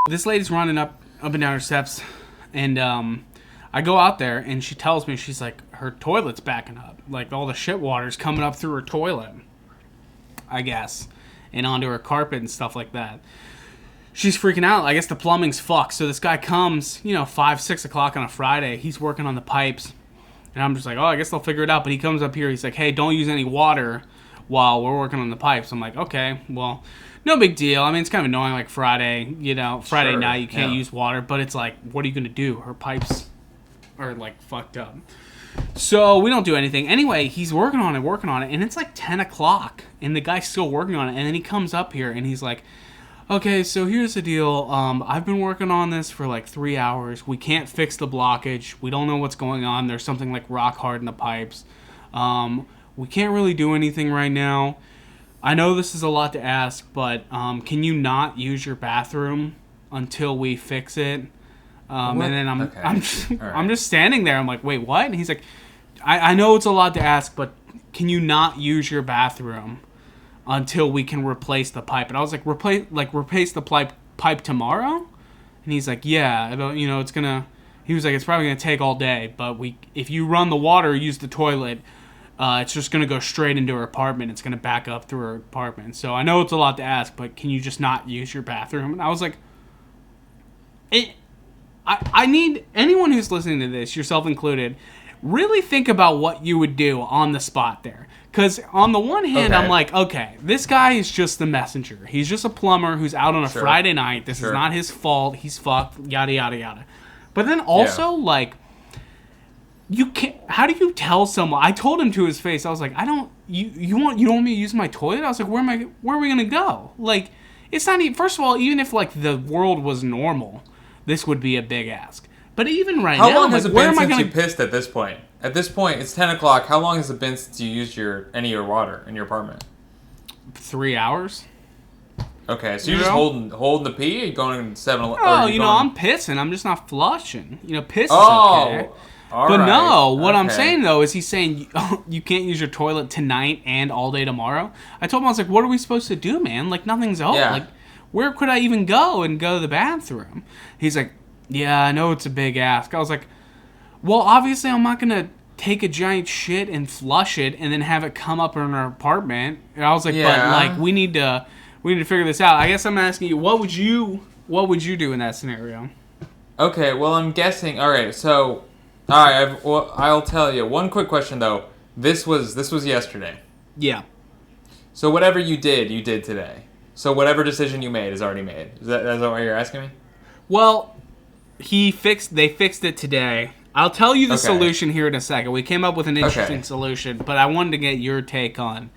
This lady's running up and down her steps, and I go out there, and she tells me, she's like, her toilet's backing up. Like, all the shit water's coming up through her toilet, I guess, and onto her carpet and stuff like that. She's freaking out. I guess the plumbing's fucked. So this guy comes, 5, 6 o'clock on a Friday. He's working on the pipes. And I'm just like, oh, I guess they'll figure it out. But he comes up here. He's like, hey, don't use any water while we're working on the pipes. I'm like, okay, well, no big deal. I mean, it's kind of annoying, like Friday, Friday Sure, night, you can't use water. But it's like, what are you going to do? Her pipes are, like, fucked up. So we don't do anything. Anyway, he's working on it. And it's like 10 o'clock. And the guy's still working on it. And then he comes up here and he's like, okay, so here's the deal. I've been working on this for like 3 hours. We can't fix the blockage. We don't know what's going on. There's something like rock hard in the pipes. We can't really do anything right now. I know this is a lot to ask, but can you not use your bathroom until we fix it? And then I'm just standing there. I'm like, wait, what? And he's like, I know it's a lot to ask, but can you not use your bathroom until we can replace the pipe? And I was like, replace the pipe tomorrow? And he's like, yeah, it's gonna. He was like, it's probably gonna take all day, but if you run the water, use the toilet, it's just gonna go straight into her apartment. It's gonna back up through her apartment. So I know it's a lot to ask, but can you just not use your bathroom? And I was like, I need anyone who's listening to this, yourself included, really think about what you would do on the spot there. Because on the one hand, I'm like, okay, this guy is just the messenger. He's just a plumber who's out on a Friday night. This is not his fault. He's fucked, yada, yada, yada. But then also, you can't, how do you tell someone? I told him to his face, I was like, you don't want me to use my toilet? I was like, where are we going to go? Like, it's not even, first of all, even if, like, the world was normal, this would be a big ask. But even right now, how long has like, it been since you pissed at this point? At this point, it's 10 o'clock. How long has it been since you used any of your water in your apartment? 3 hours. Okay, so you're just holding the pee? Or you going to 7-Eleven? Oh, I'm pissing. I'm just not flushing. Piss is okay. But no, what I'm saying, though, is he's saying you can't use your toilet tonight and all day tomorrow. I told him, I was like, what are we supposed to do, man? Like, nothing's open. Yeah. Like, where could I even go to the bathroom? He's like, yeah, I know it's a big ask. I was like, well, obviously I'm not going to take a giant shit and flush it and then have it come up in our apartment. And I was like, but, like, we need to figure this out. I guess I'm asking you, what would you do in that scenario? Okay, well, I'm guessing, alright, so, alright, I'll tell you. One quick question, though. This was yesterday. Yeah. So whatever you did today. So whatever decision you made is already made. That's what you're asking me? Well, they fixed it today. I'll tell you the solution here in a second. We came up with an interesting solution, but I wanted to get your take on,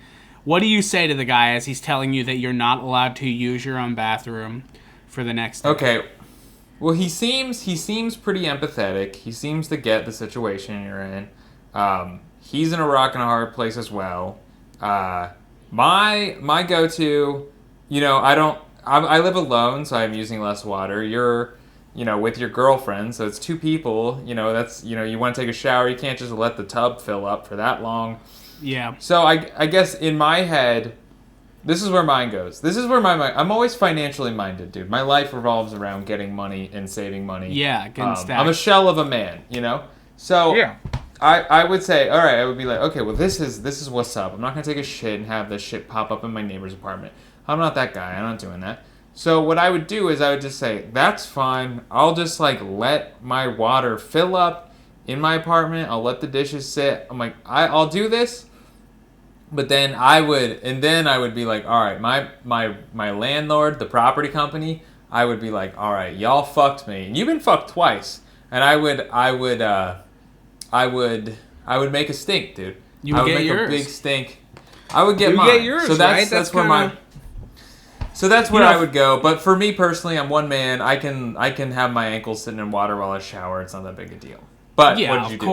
what do you say to the guy as he's telling you that you're not allowed to use your own bathroom for the next day? Okay. Well, he seems pretty empathetic. He seems to get the situation you're in. He's in a rock and a hard place as well. My go-to, I live alone, so I'm using less water. You're with your girlfriend, so it's 2 people, that's, you want to take a shower, you can't just let the tub fill up for that long. Yeah. So I guess in my head, this is where mine goes. This is where I'm always financially minded, dude. My life revolves around getting money and saving money. Yeah, getting stacked. I'm a shell of a man, So yeah. I would say, all right, I would be like, okay, well, this is what's up. I'm not going to take a shit and have this shit pop up in my neighbor's apartment. I'm not that guy. I'm not doing that. So what I would do is I would just say, that's fine. I'll just, like, let my water fill up in my apartment. I'll let the dishes sit. I'm like, I'll do this. But then I would be like, all right, my landlord, the property company, I would be like, all right, y'all fucked me. And you've been fucked twice. And I would make a stink, dude. I would get make yours. A big stink. I would get mine. Get yours, so that's where kinda... So that's where I would go. But for me personally, I'm one man. I can have my ankles sitting in water while I shower. It's not that big a deal. But yeah, what did you do?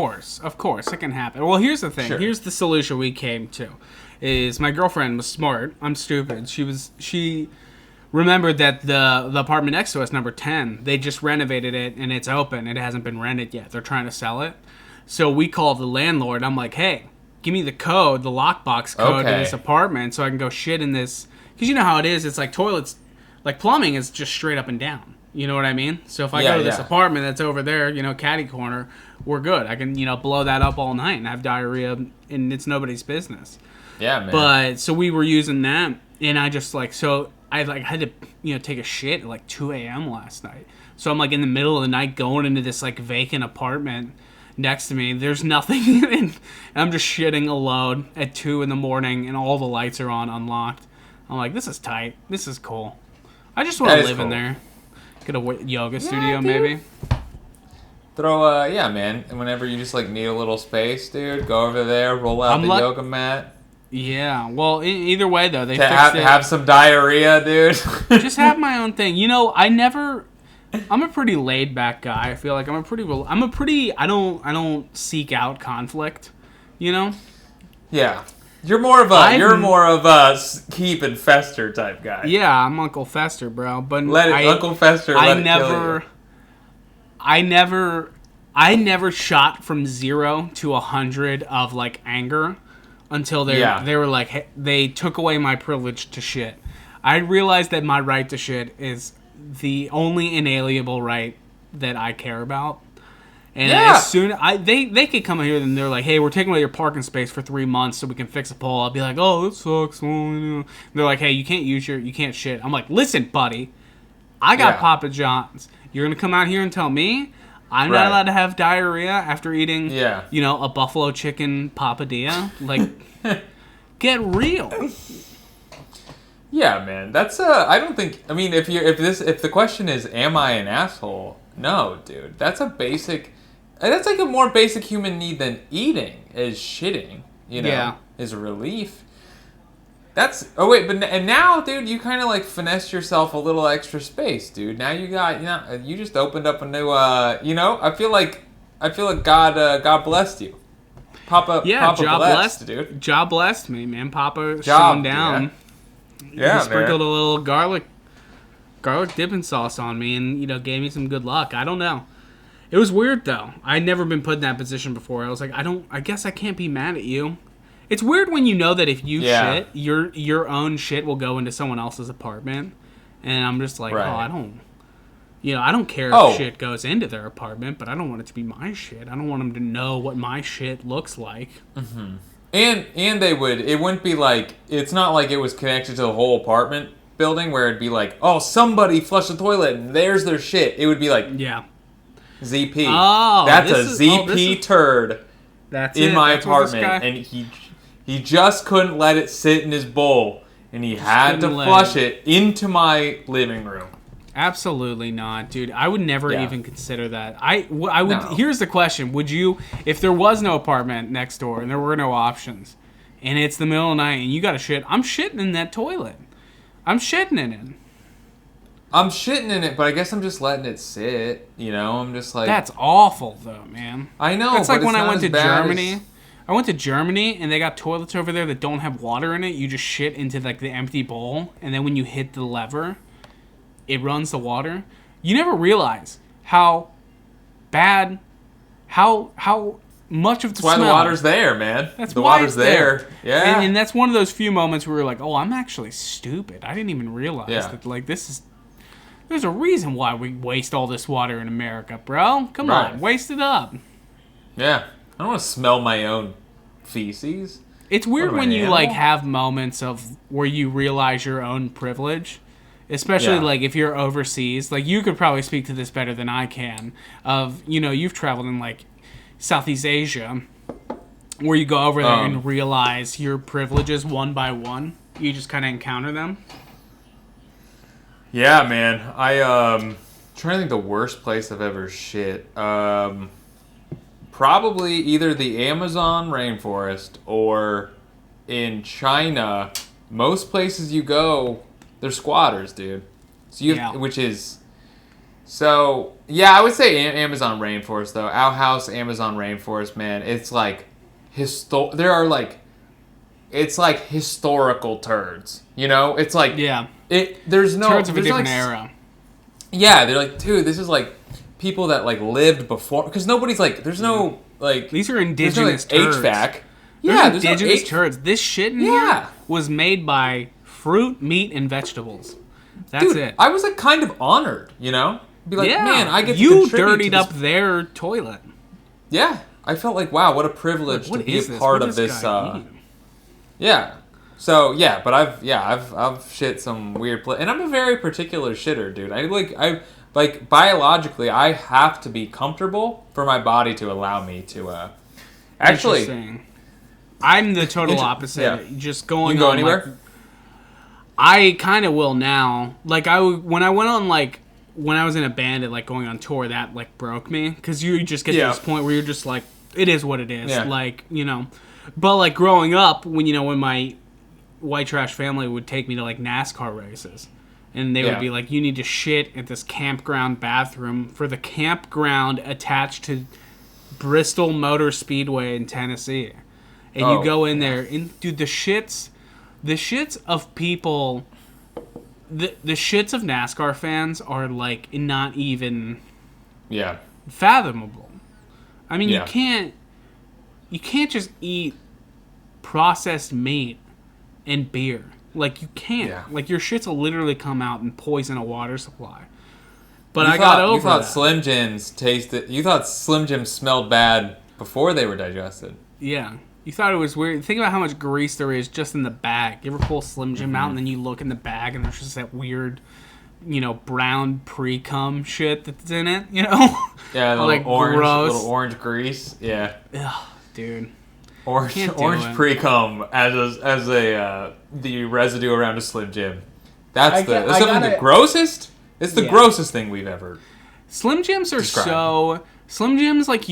Of course, it can happen. Well, here's the thing. Sure. Here's the solution we came to. Is my girlfriend was smart. I'm stupid. She remembered that the apartment next to us, number 10, they just renovated it and it's open. It hasn't been rented yet. They're trying to sell it. So we called the landlord. I'm like, hey, give me the code, the lockbox code to this apartment so I can go shit in this. Because you know how it is. It's like toilets, like plumbing is just straight up and down. You know what I mean? So if I Yeah, go to this yeah. apartment that's over there, catty corner, we're good. I can, blow that up all night and have diarrhea, and it's nobody's business. Yeah, man. But so we were using that, and I just so I had to take a shit at 2 a.m. last night. So I'm in the middle of the night going into this vacant apartment next to me. There's nothing, and I'm just shitting alone at 2 in the morning, and all the lights are on, unlocked. I'm this is tight. This is cool. I just want to live in there. Get a yoga studio, dude. maybe. Throw yeah, man. And whenever you just need a little space, dude, go over there, roll out the yoga mat. Yeah. Well, either way though, they fixed it. Have some diarrhea, dude. Just have my own thing. I'm a pretty laid back guy. I feel like I don't seek out conflict. Yeah. You're more of a keep and fester type guy. Yeah, I'm Uncle Fester, bro. But Uncle Fester. Let it kill you. I never shot from 0 to 100 of anger until they were they took away my privilege to shit. I realized that my right to shit is the only inalienable right that I care about. And as soon they could come here and they're hey, we're taking away your parking space for 3 months so we can fix a pole. I'll be oh, it sucks. They're hey, you can't shit. I'm listen, buddy, I got Papa John's. You're gonna come out here and tell me I'm not allowed to have diarrhea after eating, a buffalo chicken papadilla? Get real. Yeah, man. That's I don't think. I mean, if the question is, am I an asshole? No, dude. That's a basic. That's a more basic human need than eating is shitting. Is relief. That's and now, dude, you kind of finessed yourself a little extra space, dude. Now you got you just opened up a new I feel like God blessed you. Papa blessed, dude. Job blessed me, man. Papa shone down. Yeah, he sprinkled a little garlic dipping sauce on me, and gave me some good luck. I don't know. It was weird though. I'd never been put in that position before. I was I guess I can't be mad at you. It's weird when you know that if you shit, your own shit will go into someone else's apartment, and I'm just oh, I don't care if shit goes into their apartment, but I don't want it to be my shit. I don't want them to know what my shit looks like. Mm-hmm. And it wouldn't be it's not like it was connected to the whole apartment building where it'd be oh, somebody flushed the toilet and there's their shit. It would be ZP. Oh, that's a ZP turd. That's in my apartment, and he just couldn't let it sit in his bowl, and he had to flush it into my living room. Absolutely not, dude. I would never even consider that. I would. No. Here's the question: would you, if there was no apartment next door and there were no options, and it's the middle of the night and you got to shit? I'm shitting in that toilet. I'm shitting in it. I'm shitting in it, but I guess I'm just letting it sit. I'm just that's awful, though, man. I know. It's when I went to Germany. I went to Germany, and they got toilets over there that don't have water in it. You just shit into the empty bowl, and then when you hit the lever, it runs the water. You never realize how bad, how much of the smell. That's why the water's there, man. That's the why water's there. Yeah. And that's one of those few moments where you're oh, I'm actually stupid. I didn't even realize that this is. There's a reason why we waste all this water in America, bro. Come on, waste it up. Yeah. I don't want to smell my own feces. It's weird when you have moments of where you realize your own privilege, especially if you're overseas. You could probably speak to this better than I can. You've traveled in Southeast Asia, where you go over there and realize your privileges one by one. You just kind of encounter them. Yeah, man. I'm trying to think the worst place I've ever shit. Probably either the Amazon rainforest or in China. Most places you go, they're squatters, dude. So I would say Amazon rainforest though. Our house, Amazon rainforest, man. It's there are it's historical turds. It's there's no turds of a different era. Yeah, they're dude, this is people that lived before, because nobody's there's no these are indigenous turds. HVAC. Yeah, there's indigenous turds. This shit in here was made by fruit, meat, and vegetables. That's dude, it. I was like kind of honored, you know? Be like, Yeah. man, I get to You contribute dirtied to this. up their toilet. Yeah, I felt like, wow, what a privilege What to be is a this? part What of does this. guy eat? Yeah. So yeah, but I've shit some weird and I'm a very particular shitter, dude. I biologically I have to be comfortable for my body to allow me to. Actually, Interesting. I'm the total opposite. yeah. Just going You can go on anywhere? like, I kind of will now. Like when I went on like when I was in a band and like going on tour, that like broke me because you just get to Yeah. this point where you're just like, it is what it is. Yeah. Like, you know, but like growing up when my white trash family would take me to like NASCAR races, and they would Yeah. be like, you need to shit at this campground bathroom for the campground attached to Bristol Motor Speedway in Tennessee. And Oh, you go in there and dude, the shits of people, the shits of NASCAR fans are like not even Yeah. fathomable. I mean, Yeah. you can't just eat processed meat and beer. Like you can't. Yeah. Like your shits will literally come out and poison a water supply. But You I got thought- over You thought that. Slim Jims tasted. You thought Slim Jims smelled bad before they were digested. Yeah. You thought it was weird. Think about how much grease there is just in the bag. You ever pull Slim Jim out and then you look in the bag and there's just that weird, you know, brown pre-cum shit that's in it, you know? Yeah, the Like, little gross. orange grease. Yeah, Ugh, dude. orange Can't do orange it. pre cum as the residue around a Slim Jim. That's the grossest. It's the Yeah. grossest thing we've ever. Slim Jims are Describe. so... Slim Jims, like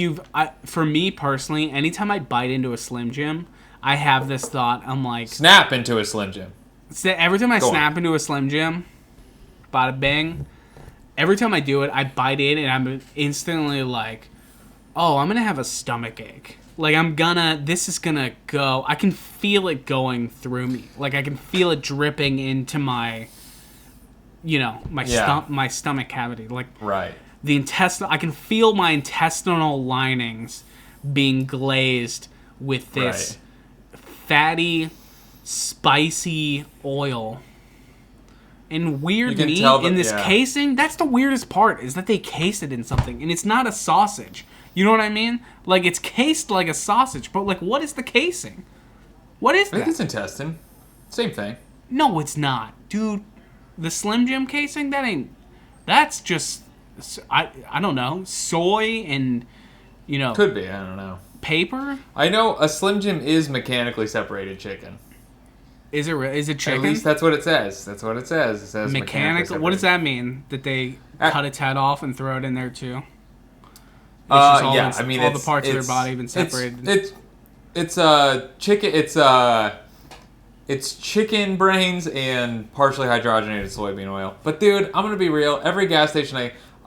for me personally, anytime I bite into a Slim Jim, I have this thought. I'm like... Snap into a Slim Jim. Every time I Go on. snap into a Slim Jim, bada bing, every time I do it, I bite in and I'm instantly like, oh, I'm going to have a stomach ache. Like, this is going to go, I can feel it going through me. Like, I can feel it dripping into my, you know, my stomach cavity. Like, Right. I can feel my intestinal linings being glazed with this fatty, spicy oil and weird You can meat tell that- in this yeah. casing. That's the weirdest part, is that they case it in something, and it's not a sausage. You know what I mean? Like, it's cased like a sausage, but like, what is the casing? What is I think that? it's intestine. Same thing. No, it's not, dude. The Slim Jim casing, that's just, I don't know, soy and, you know, Could be. I don't know. paper. I know a Slim Jim is mechanically separated chicken. Is it chicken? At least that's what it says. That's what it says. It says Mechanical. What does that mean? That they cut its head off and throw it in there too? It's just all yeah. its- I mean, all the parts of their body have been separated. It's chicken. It's chicken brains and partially hydrogenated soybean oil. But dude, I'm gonna be real. Every gas station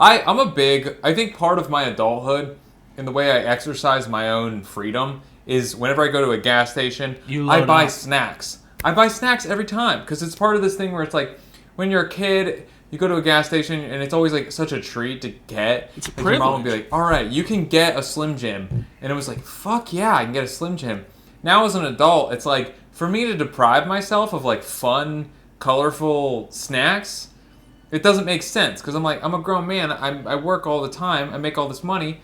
I think part of my adulthood and the way I exercise my own freedom is whenever I go to a gas station, You I load buy up. snacks. I buy snacks every time because it's part of this thing where it's like when you're a kid, you go to a gas station and it's always like such a treat to get. It's a like your mom would be privilege. like, "All right, you can get a Slim Jim," and it was like, "Fuck yeah, I can get a Slim Jim." Now as an adult, it's like for me to deprive myself of like fun, colorful snacks, it doesn't make sense because I'm like, I'm a grown man. I work all the time. I make all this money,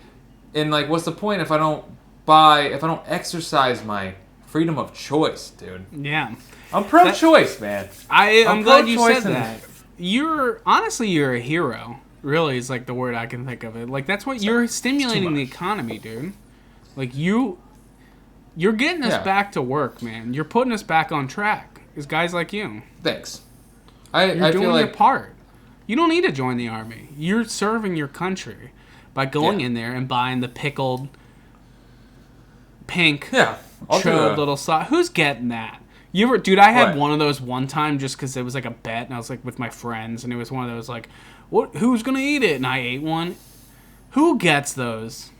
and like, what's the point if I don't exercise my freedom of choice, dude? Yeah. I'm pro-choice, man. I'm glad you pro-choice said and- that. You're a hero. Really, is like the word I can think of it. Like that's what you're stimulating the much. economy, dude. Like you're getting us Yeah. back to work, man. You're putting us back on track. Is guys like you. Thanks. You're I doing feel your like part. You don't need to join the army. You're serving your country by going Yeah. in there and buying the pickled pink yeah. I'll do chode a- little sauce. Who's getting that? You ever, dude? I had What? one of those one time just because it was like a bet, and I was like with my friends, and it was one of those like, what? Who's gonna eat it? And I ate one. Who gets those?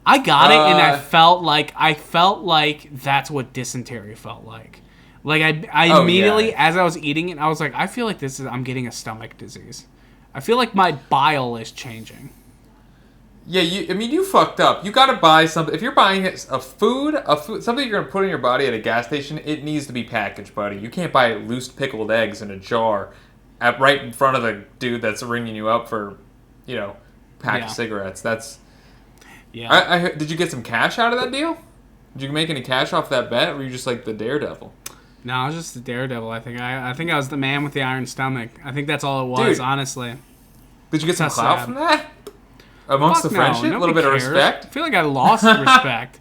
I got it, and I felt like that's what dysentery felt like. Like I Oh, immediately, yeah. as I was eating it, I was like, I feel like I'm getting a stomach disease. I feel like my bile is changing. Yeah, you fucked up. You gotta buy something. If you're buying a food, something you're gonna put in your body at a gas station, it needs to be packaged, buddy. You can't buy loose pickled eggs in a jar right in front of the dude that's ringing you up for, pack of cigarettes. That's. Yeah. Did you get some cash out of that deal? Did you make any cash off that bet, or were you just like the daredevil? No, I was just a daredevil. I think I was the man with the iron stomach. I think that's all it was, Dude, honestly. Did you get some That's clout sad. from that? Amongst Fuck the no, friendship? A little nobody bit of cares. respect? I feel like I lost respect.